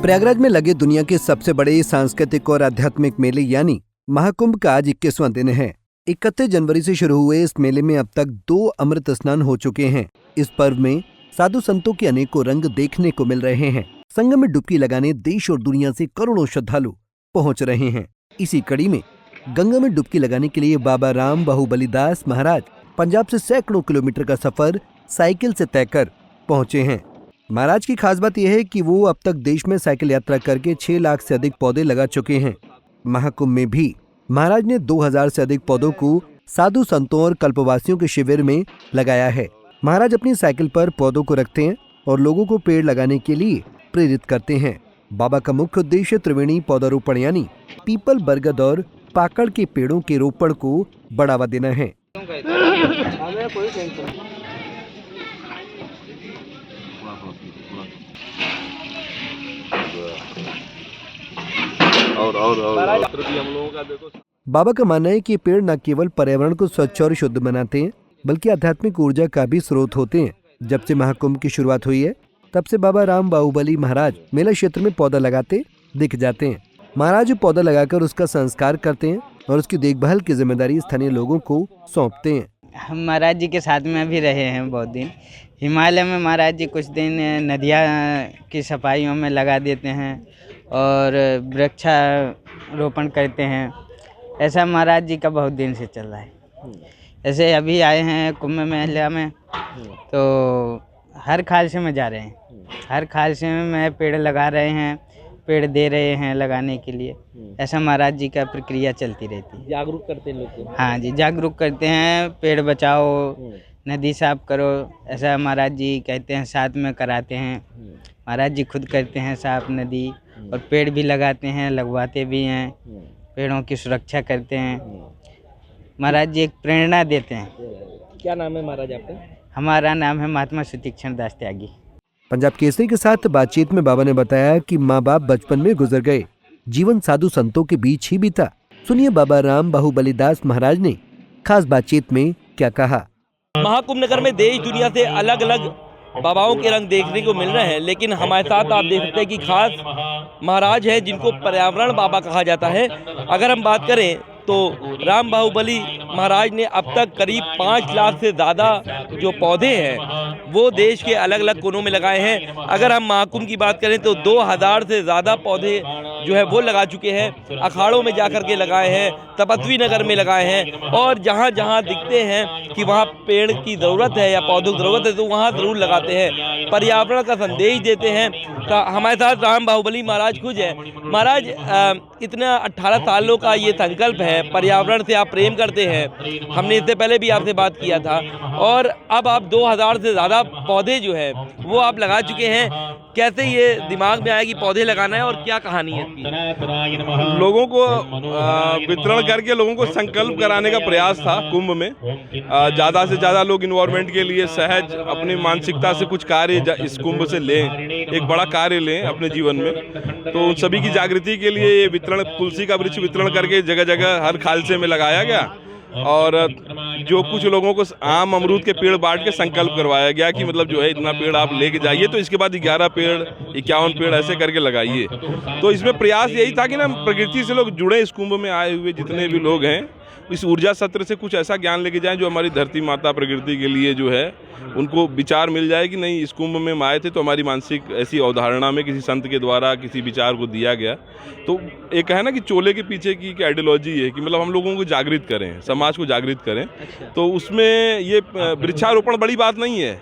प्रयागराज में लगे दुनिया के सबसे बड़े सांस्कृतिक और आध्यात्मिक मेले यानी महाकुंभ का आज 21वां दिन है। 31 जनवरी से शुरू हुए इस मेले में अब तक 2 अमृत स्नान हो चुके हैं। इस पर्व में साधु संतों के अनेकों रंग देखने को मिल रहे हैं। संगम में डुबकी लगाने देश और दुनिया से करोड़ों श्रद्धालु पहुंच रहे हैं। इसी कड़ी में गंगा में डुबकी लगाने के लिए बाबा राम बाहुबलीदास महाराज पंजाब से सैकड़ों किलोमीटर का सफर साइकिल से तय कर पहुंचे हैं। महाराज की खास बात यह है कि वो अब तक देश में साइकिल यात्रा करके 6 लाख से अधिक पौधे लगा चुके हैं। महाकुंभ में भी महाराज ने 2000 से अधिक पौधों को साधु संतों और कल्पवासियों के शिविर में लगाया है। महाराज अपनी साइकिल पर पौधों को रखते हैं और लोगों को पेड़ लगाने के लिए प्रेरित करते हैं। बाबा का मुख्य उद्देश्य त्रिवेणी पौधारोपण यानी पीपल, बरगद और पाकड़ के पेड़ों के रोपण को बढ़ावा देना है। और हम लोगों का देखो, बाबा का मानना है कि पेड़ न केवल पर्यावरण को स्वच्छ और शुद्ध बनाते हैं बल्कि आध्यात्मिक ऊर्जा का भी स्रोत होते हैं। जब से महाकुंभ की शुरुआत हुई है तब से बाबा राम बाहुबली महाराज मेला क्षेत्र में पौधा लगाते दिख जाते हैं। महाराज पौधा लगाकर उसका संस्कार करते हैं और उसकी देखभाल की जिम्मेदारी स्थानीय लोगों को सौंपते हैं। हम महाराज जी के साथ में भी रहे हैं बहुत दिन। हिमालय में महाराज जी कुछ दिन नदियाँ की सफाइयों में लगा देते हैं और वृक्षारोपण करते हैं। ऐसा महाराज जी का बहुत दिन से चल रहा है। ऐसे अभी आए हैं कुंभ मेला में तो हर खालसे में जा रहे हैं। हर खालसे में पेड़ लगा रहे हैं, पेड़ दे रहे हैं लगाने के लिए। ऐसा महाराज जी का प्रक्रिया चलती रहती है। जागरूक करते हैं लोग को। हाँ जी, जागरूक करते हैं। पेड़ बचाओ, नदी साफ करो, ऐसा महाराज जी कहते हैं, साथ में कराते हैं। महाराज जी खुद करते हैं साफ नदी और पेड़ भी लगाते हैं, लगवाते भी हैं, पेड़ों की सुरक्षा करते हैं। महाराज जी एक प्रेरणा देते हैं। क्या नाम है महाराज आपका? हमारा नाम है महात्मा सुतीक्षण दास त्यागी। पंजाब केसरी के साथ बातचीत में बाबा ने बताया कि माँ बाप बचपन में गुजर गए, जीवन साधु संतों के बीच ही बीता। सुनिए बाबा राम बाहुबलीदास महाराज ने खास बातचीत में क्या कहा। महाकुंभ नगर में देश दुनिया से अलग अलग बाबाओं के रंग देखने को मिल रहे हैं, लेकिन हमारे साथ आप देख सकते हैं कि खास महाराज है जिनको पर्यावरण बाबा कहा जाता है। अगर हम बात करें तो राम बाहुबली महाराज ने अब तक करीब 5 लाख से ज़्यादा जो पौधे हैं वो देश के अलग अलग कोनों में लगाए हैं। अगर हम महाकुंभ की बात करें तो 2000 से ज़्यादा पौधे जो है वो लगा चुके हैं। अखाड़ों में जाकर के लगाए हैं, तपस्वी नगर में लगाए हैं और जहाँ जहाँ दिखते हैं कि वहाँ पेड़ की ज़रूरत है या पौधों की ज़रूरत है तो वहाँ ज़रूर लगाते हैं। पर्यावरण का संदेश देते हैं। तो हमारे साथ राम बाहुबली महाराज खुद है। महाराज इतना 18 सालों का ये संकल्प है, पर्यावरण से आप प्रेम करते हैं। हमने इससे पहले भी आपसे बात किया था और अब आप 2000 से ज़्यादा पौधे जो है वो आप लगा चुके हैं। कैसे ये दिमाग में आया कि पौधे लगाना है और क्या कहानी है इसकी? लोगों को वितरण करके लोगों को संकल्प कराने का प्रयास था कुंभ में। ज़्यादा से ज़्यादा लोग इन्वायरमेंट के लिए सहज अपनी मानसिकता से कुछ कार्य इस कुंभ से लें, एक बड़ा कार्य लें अपने जीवन में। तो उन सभी की जागृति के लिए ये वितरण, तुलसी का वृक्ष वितरण करके जगह जगह हर खालसे में लगाया गया और जो कुछ लोगों को आम अमरूद के पेड़ बांट के संकल्प करवाया गया कि मतलब जो है इतना पेड़ आप लेके जाइए, तो इसके बाद 11 पेड़ 51 पेड़ ऐसे करके लगाइए। तो इसमें प्रयास यही था कि ना प्रकृति से लोग जुड़े। इस कुंभ में आए हुए जितने भी लोग हैं इस ऊर्जा सत्र से कुछ ऐसा ज्ञान लेके जाएं जो हमारी धरती माता प्रकृति के लिए जो है उनको विचार मिल जाए कि नहीं, इस कुंभ में हम आए थे तो हमारी मानसिक ऐसी अवधारणा में किसी संत के द्वारा किसी विचार को दिया गया। तो एक है ना कि चोले के पीछे की आइडियोलॉजी है कि मतलब हम लोगों को जागृत करें, समाज को जागृत करें। तो उसमें ये वृक्षारोपण बड़ी बात नहीं है,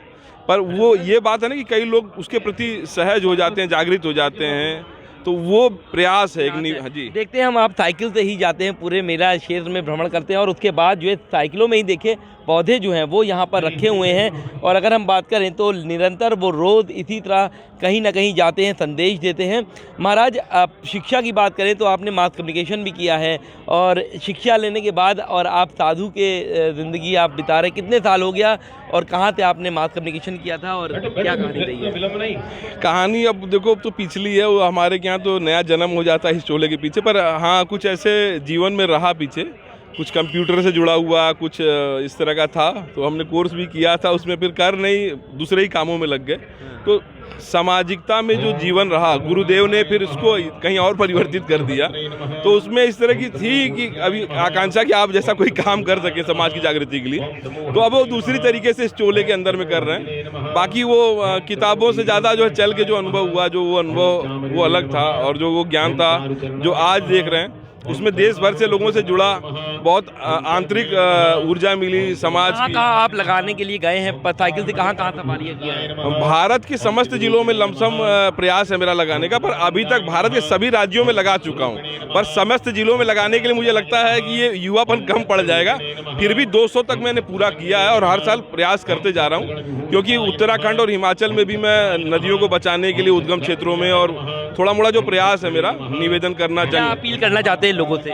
पर वो ये बात है ना कि कई लोग उसके प्रति सहज हो जाते हैं, जागृत हो जाते हैं। तो वो प्रयास है एक। हाँ जी, देखते हैं हम आप साइकिल से ही जाते हैं, पूरे मेला क्षेत्र में भ्रमण करते हैं और उसके बाद जो है साइकिलों में ही देखे पौधे जो हैं वो यहाँ पर रखे हुए हैं। और अगर हम बात करें तो निरंतर वो रोज़ इसी तरह कहीं ना कहीं जाते हैं, संदेश देते हैं। महाराज आप शिक्षा की बात करें तो आपने मास कम्युनिकेशन भी किया है और शिक्षा लेने के बाद और आप साधु के ज़िंदगी आप बिता रहे, कितने साल हो गया और कहाँ से आपने मास कम्युनिकेशन किया था और क्या कहानी रही है? कहानी अब देखो, अब तो पिछली है, वो हमारे यहाँ तो नया जन्म हो जाता है इस चोले के पीछे। पर हाँ, कुछ ऐसे जीवन में रहा पीछे, कुछ कंप्यूटर से जुड़ा हुआ, कुछ इस तरह का था। तो हमने कोर्स भी किया था उसमें, फिर कर नहीं दूसरे ही कामों में लग गए। तो सामाजिकता में जो जीवन रहा, गुरुदेव ने फिर उसको कहीं और परिवर्तित कर दिया। तो उसमें इस तरह की थी कि अभी आकांक्षा कि आप जैसा कोई काम कर सके समाज की जागृति के लिए, तो अब वो दूसरी तरीके से इस चोले के अंदर में कर रहे हैं। बाकी वो किताबों से ज़्यादा जो है चल के जो अनुभव हुआ, जो वो अनुभव वो अलग था, और जो वो ज्ञान था जो आज देख रहे हैं उसमें देश भर से लोगों से जुड़ा, बहुत आंतरिक ऊर्जा मिली समाज की। कहाँ आप लगाने के लिए गए हैं साइकिल से, कहाँ कहाँ सवारियाँ किया है? भारत के समस्त जिलों में लमसम प्रयास है मेरा लगाने का, पर अभी तक भारत के सभी राज्यों में लगा चुका हूँ। पर समस्त जिलों में लगाने के लिए मुझे लगता है कि ये युवापन कम पड़ जाएगा। फिर भी 200 तक मैंने पूरा किया है और हर साल प्रयास करते जा रहा हूँ, क्योंकि उत्तराखंड और हिमाचल में भी मैं नदियों को बचाने के लिए उद्गम क्षेत्रों में और थोड़ा मोड़ा जो प्रयास है मेरा, निवेदन करना चाहिए। अपील करना चाहते हैं लोगों से?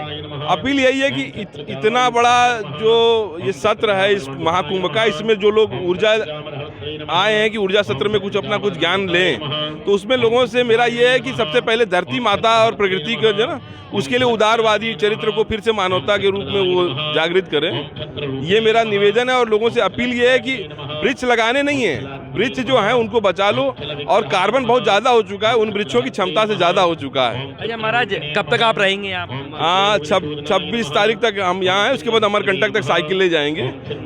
अपील यही है कि इतना बड़ा जो ये सत्र है इस महाकुंभ का, इसमें जो लोग ऊर्जा आए हैं कि ऊर्जा सत्र में कुछ अपना कुछ ज्ञान लें, तो उसमें लोगों से मेरा ये है कि सबसे पहले धरती माता और प्रकृति को जो ना उसके लिए उदारवादी चरित्र को फिर से मानवता के रूप में वो जागृत करें, ये मेरा निवेदन है। और लोगों से अपील ये है कि वृक्ष लगाने नहीं है, वृक्ष जो हैं उनको बचा लो, और कार्बन बहुत ज़्यादा हो चुका है, उन वृक्षों की क्षमता से ज़्यादा हो चुका है। अच्छा महाराज, कब तक आप रहेंगे यहाँ? हाँ, 26 तारीख तक हम यहाँ हैं, उसके बाद अमरकंटक तक साइकिल ले जाएंगे।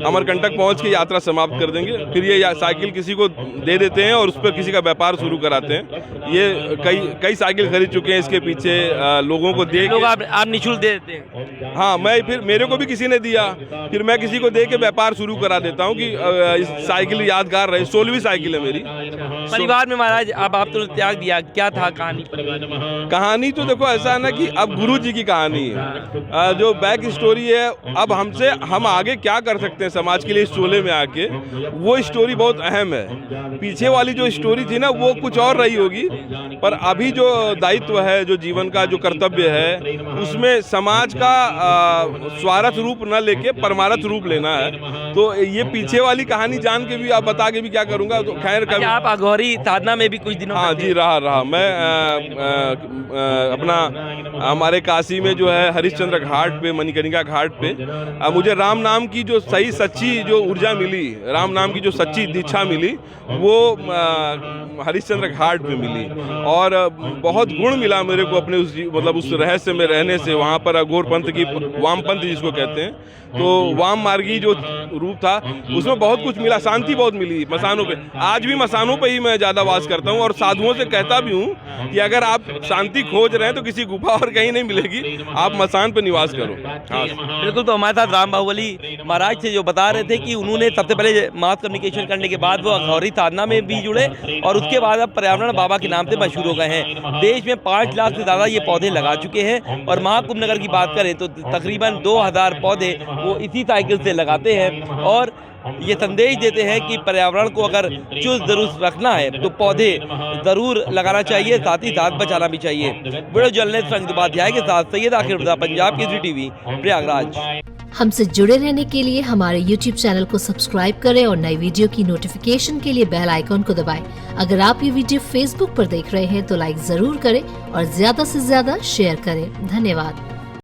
अमरकंटक पहुँच के यात्रा समाप्त कर देंगे, फिर ये साइकिल किसी को दे देते हैं और उस पर किसी का व्यापार शुरू कराते हैं। ये कई साइकिल खरीद चुके हैं इसके पीछे, लोगों को दे लोग आप निःशुल्क दे देते हैं? हाँ, मैं फिर मेरे को भी किसी ने दिया, फिर मैं किसी को दे के व्यापार शुरू करा देता हूँ कि साइकिल यादगार रहे। 16वीं साइकिल है मेरी। परिवार में महाराज अब आप तो त्याग दिया, क्या था कहानी? कहानी तो देखो ऐसा है ना कि अब गुरु जी की कहानी है, जो बैक स्टोरी है। अब हम आगे क्या कर सकते हैं समाज के लिए इस चोले में आके, वो स्टोरी बहुत अहम है। पीछे वाली जो स्टोरी थी ना वो कुछ और रही होगी, पर अभी जो दायित्व है, जो जीवन का जो कर्तव्य है, उसमें समाज का स्वार्थ रूप न लेके परमार्थ रूप लेना है। तो ये पीछे वाली कहानी जान के भी, आप बता के भी क्या करूँगा। तो खैर कभी आप अघोरी साधना में भी कुछ दिनों? हाँ जी, रहा मैं अपना हमारे काशी में जो है हरिश्चंद्र घाट पे, मणिकर्णिका घाट पे, मुझे राम नाम की जो सही सच्ची जो ऊर्जा मिली, राम नाम की जो सच्ची दीक्षा मिली, वो हरिश्चंद्र घाट पे मिली। और बहुत गुण मिला मेरे को अपने उस रहस्य में रहने से। वहाँ पर अघोर पंथ की, वामपंथ जिसको कहते हैं, तो वाम मार्गी जो रूप था उसमें बहुत कुछ मिला, शांति बहुत मिली मसानों पे। आज भी मसानों पे ही मैं ज़्यादा वास करता हूँ और साधुओं से कहता भी हूँ कि अगर आप शांति खोज रहे हैं तो किसी गुफा और कहीं नहीं मिलेगी, आप मसान पे निवास करो। हाँ बिल्कुल। तो हमारे साथ राम बाहुबली महाराज थे जो बता रहे थे कि उन्होंने सबसे पहले मास कम्युनिकेशन करने के बाद वो अघोरी साधना में भी जुड़े और उसके बाद अब पर्यावरण बाबा के नाम से मशहूर हो गए हैं। देश में 5 लाख से ज़्यादा ये पौधे लगा चुके हैं और महाकुंभ नगर की बात करें तो तकरीबन 2000 पौधे वो इसी साइकिल से लगाते हैं और ये संदेश देते हैं कि पर्यावरण को अगर चुस्त दुरुस्त रखना है तो पौधे जरूर लगाना चाहिए, साथ ही साथ बचाना भी चाहिए। वीडियो जर्नलिस्ट संजय उपाध्याय के साथ सैयद आखिर रज़ा, पंजाब केसरी टीवी, प्रयागराज। हमसे जुड़े रहने के लिए हमारे YouTube चैनल को सब्सक्राइब करें और नई वीडियो की नोटिफिकेशन के लिए बेल आइकॉन को दबाएं। अगर आप ये वीडियो Facebook पर देख रहे हैं तो लाइक जरूर करें और ज्यादा से ज्यादा शेयर करें। धन्यवाद।